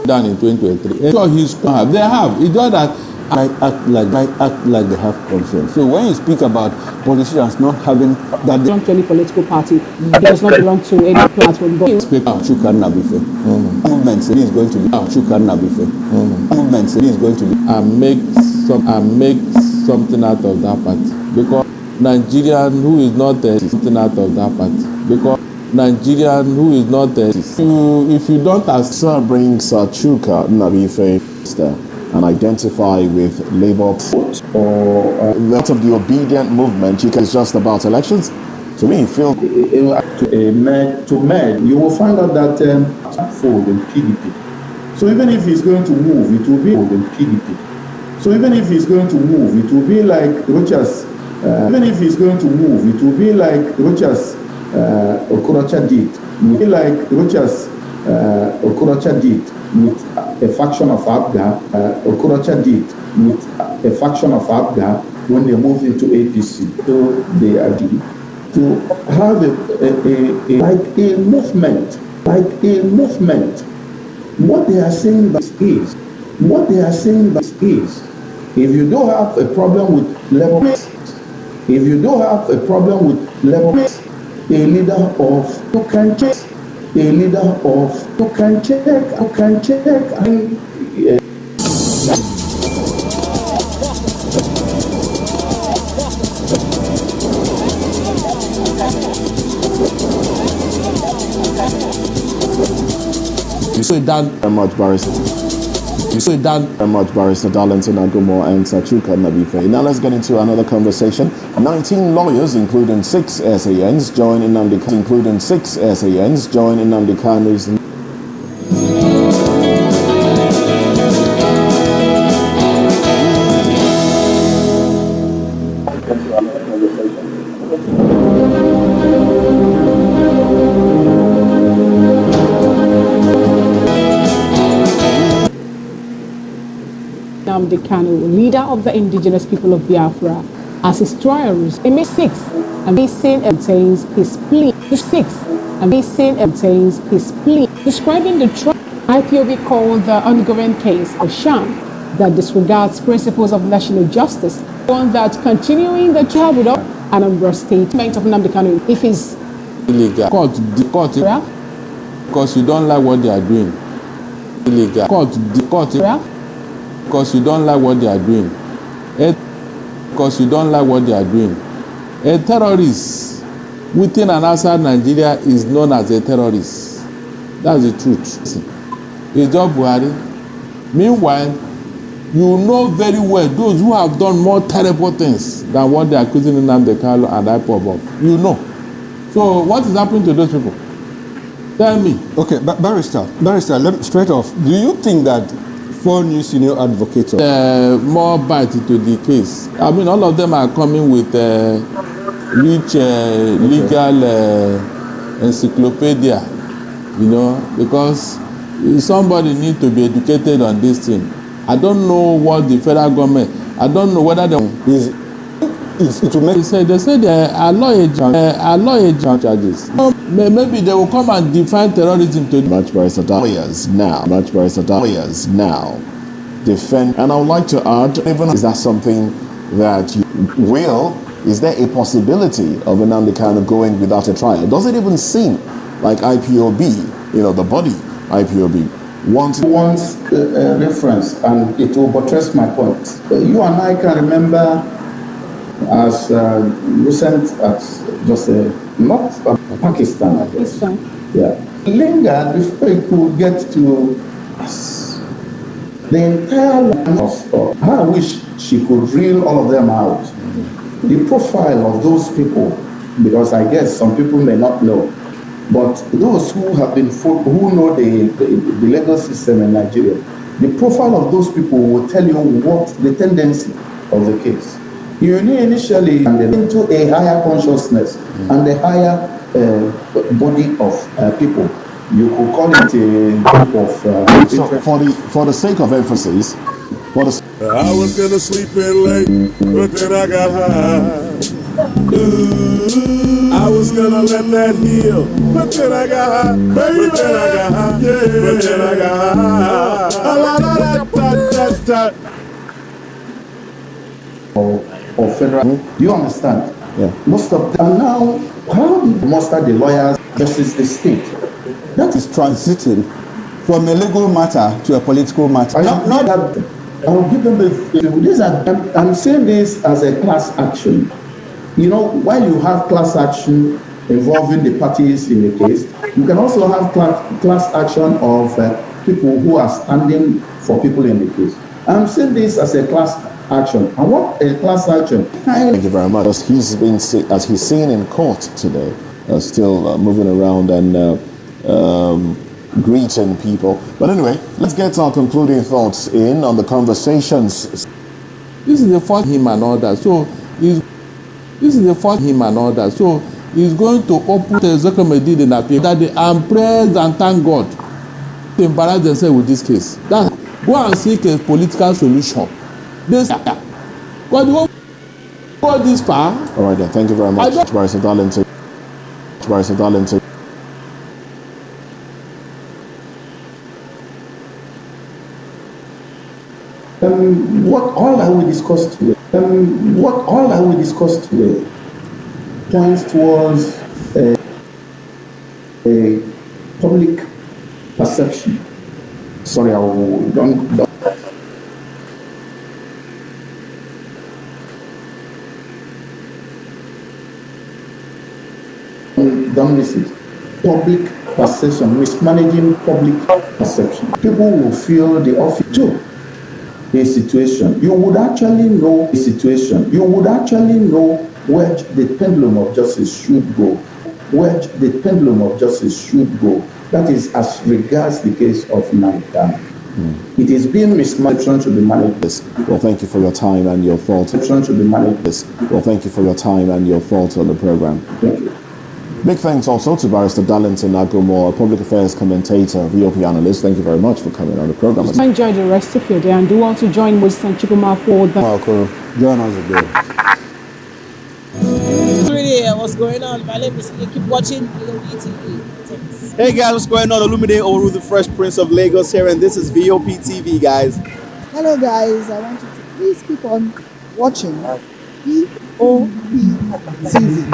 done in 2023. So he's they have. It's not that I act like they have conscience. So when you speak about politicians not having that, belong to any political party, does not belong to any platform. But speak of Nnamdi movement is going to be Nnamdi movement is going to be and make something out of that party, because Nigerian who is not something out of that party, because Nigerian who is not if you don't accept brings Chuka Nnamdi and identify with Labour or lot of the obedient movement, it's just about elections. To me, feel to merge, you will find out that fold in PDP. So even if he's going to move, it will be in PDP. So even if he's going to move, it will be like Rochas. Even if he's going to move, it will be like Rochas Okorocha did. It will be like Rochas Okorocha did with a faction of Abga. Okorocha did with a faction of Abga when they moved into APC. So they agreed to have a movement. What they are saying is, if you don't have a problem with level, a leader of you can check. You say that very much, Barrister. You say that Very much, Barrister Darlington Agumo and Chuka Nnamdi. Now let's get into another conversation. 19 lawyers, including 6 SANs, join Nnamdi Kanu's Nnamdi Kanu, leader of the indigenous people of Biafra, as his trials in May 6, and May 6 obtains his plea. Describing the trial, IPOB called the ongoing case a sham that disregards principles of national justice, one that continuing the trial without an Anambra statement of Nnamdi Kanu if he's illegal. Court, because you don't like what they are doing. Illegal. Court, because you don't like what they are doing. Because you don't like what they are doing. A terrorist within and outside Nigeria is known as a terrorist. That's the truth. It's just Buhari. Meanwhile, you know very well those who have done more terrible things than what they are accusing Nnamdi Kanu and IPOB of. You know. So what is happening to those people? Tell me. Okay, but Barrister, straight off, do you think that 4 new senior advocates more bite to the case? I mean, all of them are coming with rich legal encyclopedia, you know, because somebody needs to be educated on this thing. I don't know what the federal government, I don't know whether they they say they are law agent charges. Maybe they will come and define terrorism to much Barrister lawyers now defend. And I would like to add, even is that something that you will? Is there a possibility of Nnamdi Kanu going without a trial? Does it even seem like IPOB, you know, the body IPOB wants reference, and it will buttress my point. You and I can remember as recent as just not Pakistan, I guess. Yeah. Lingered before it could get to the entire line of I wish she could reel all of them out. The profile of those people, because I guess some people may not know, but those who have been who know the legal system in Nigeria, the profile of those people will tell you what the tendency of the case. You need initially into a higher consciousness and a higher body of people. You could call it a group of. So for the sake of emphasis, I was gonna sleep in late, but then I got high. I was gonna let that heal, but then I got high, baby. But then I got high, yeah. but then I got high. Or federal. Do you understand? Yeah. Most of them now, how do you muster the lawyers versus the state? That is transiting from a legal matter to a political matter. Not that I'll give them I'm saying this as a class action. You know, while you have class action involving the parties in the case, you can also have class action of people who are standing for people in the case. I'm saying this as a class action. And what a class action? Thank you very much. As he's seen in court today, still moving around and greeting people. But anyway, let's get our concluding thoughts in on the conversations. This is the first him and all that. So this is the first him and all that. So he's going to open the executive did in appeal that they and praise and thank God to embarrass themselves with this case. That go and seek a political solution. This but they won't go this far. All right then, thank you very much, Barrister Darlington. Barrister Darlington. What all I will discuss today points towards a public perception. Sorry, I don't miss it. Public perception, mismanaging public perception. People will feel the office too. A situation, you would actually know a situation. You would actually know where the pendulum of justice should go. Where the pendulum of justice should go. That is as regards the case of Nnamdi. It is being mismanaged to be managed. Well, thank you for your time and your thoughts. To be managed. Well, thank you for your time and your thoughts on the program. Thank you. Big thanks also to Barrister Darlington Agumore, a public affairs commentator, VOP analyst. Thank you very much for coming on the program. Enjoy the rest of your day and do want to join Winston Chukuma for the Join us again. What's going on? My name is keep watching VOP TV. Thanks. Hey guys, what's going on? Olumide Oru, the Fresh Prince of Lagos here, and this is VOP TV, guys. Hello guys, I want you to please keep on watching VOP TV.